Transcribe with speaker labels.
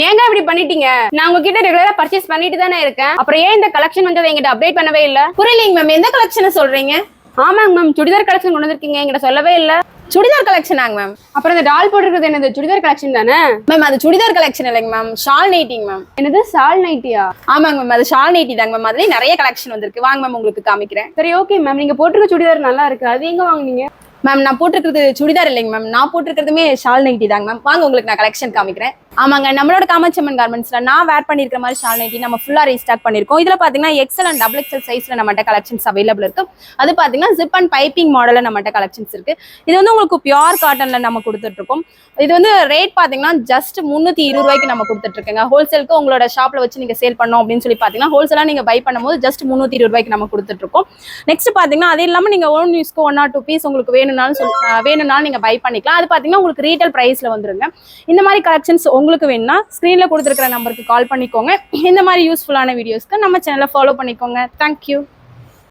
Speaker 1: ஏங்க இப்படி பண்ணிட்டீங்க? நான் உங்ககிட்ட ரெகுலரா பர்ச்சேஸ் பண்ணிட்டு தானே இருக்கேன். அப்புறம் ஏன் இந்த கலெக்ஷன் வந்து என்கிட்ட அப்டேட் பண்ணவே இல்ல?
Speaker 2: புரியலைங்க மேம், எந்த கலெக்ஷனை சொல்றீங்க?
Speaker 1: ஆமாங்க மேம், சுடிதார் கலெக்ஷன் கொண்டு வந்திருக்கீங்க, என்கிட்ட சொல்லவே இல்ல.
Speaker 2: சுடிதார் கலெக்ஷனாங்க மேம்.
Speaker 1: அப்புறம் இந்த டால் போட்டுருக்கிறது என்னது? சுடிதார் கலெக்ஷன் தானே
Speaker 2: மேம்? அது சுடிதார் கலெக்ஷன் இல்லைங்க மேம், ஷால் நைட்டிங் மேம்.
Speaker 1: என்னது ஷால் நைட்டியா?
Speaker 2: ஆமாங்க மேம், அது ஷால் நைட்டி தாங்க மேம். அதுலயே நிறைய கலெக்ஷன் வந்திருக்கு, வாங்க மேம் உங்களுக்கு காமிக்கிறேன்.
Speaker 1: சரி ஓகே மேம், நீங்க போட்டிருக்க சுடிதார் நல்லா இருக்கு, அது எங்க வாங்குனீங்க?
Speaker 2: மேம் நான் போட்டிருக்கிறது சுடிதார் இல்லைங்க மேம், நான் போட்டிருக்கிறதுமே ஷால் நைட்டி தாங்க மேம். வாங்க உங்களுக்கு நான் கலெக்ஷன் காமிக்கிறேன். ஆமாங்க, நம்மளோட காமாட்சியம்மன் கார்மெண்ட்ஸ்ல நான் வேர் பண்ணிருக்கிற மாதிரி ஷால் நைட்டி நம்ம ஃபுல்லா ரீஸ்டாக் பண்ணிருக்கோம். இதுல பாத்தீங்கன்னா எக்ஸல் அண்ட் டபுள் எக்ஸல் சைஸ்ல நம்மகிட்ட கலெக்ஷன்ஸ் அவைலபிள் இருக்கு. அது பாத்தீங்கன்னா ஜிப் அண்ட் பைப்பிங் மாடல்ல நம்மகிட்ட கலெக்ஷன்ஸ் இருக்கு. இது வந்து உங்களுக்கு பியூர் காட்டன்ல நம்ம கொடுத்துட்டு இருக்கோம். இது வந்து ரேட் பாத்தீங்கன்னா ஜஸ்ட் 320 ரூபாய்க்கு நம்ம கொடுத்துட்டு இருக்கோங்க. ஹோல்சேலுக்கு உங்களோட ஷாப்ல வச்சு நீங்க சேல் பண்ணோம் அப்படின்னு சொல்லி பாத்தீங்கன்னா ஹோல்சேலா நீங்க பை பண்ணும்போது ஜஸ்ட் 320 ரூபாய்க்கு நம்ம கொடுத்துட்டு இருக்கோம். நெக்ஸ்ட் பாத்தீங்கன்னா அது இல்லாம நீங்க ஓன் யூஸ்க்கு 1 or 2 பீஸ் உங்களுக்கு வேணும்னாலும் நீங்க பை பண்ணிக்கலாம். அது பாத்தீங்கன்னா உங்களுக்கு ரீட்டைல் பிரைஸ்ல வந்துருங்க. இந்த மாதிரி கலெக்ஷன்ஸ் உங்களுக்கு வேணும்னா ஸ்கிரீன்ல கொடுத்துருக்கிற நம்பருக்கு கால் பண்ணிக்கோங்க. இந்த மாதிரி யூஸ்ஃபுல்லான வீடியோஸ்க்கு நம்ம சேனலை ஃபாலோ பண்ணிக்கோங்க. தேங்க்யூ.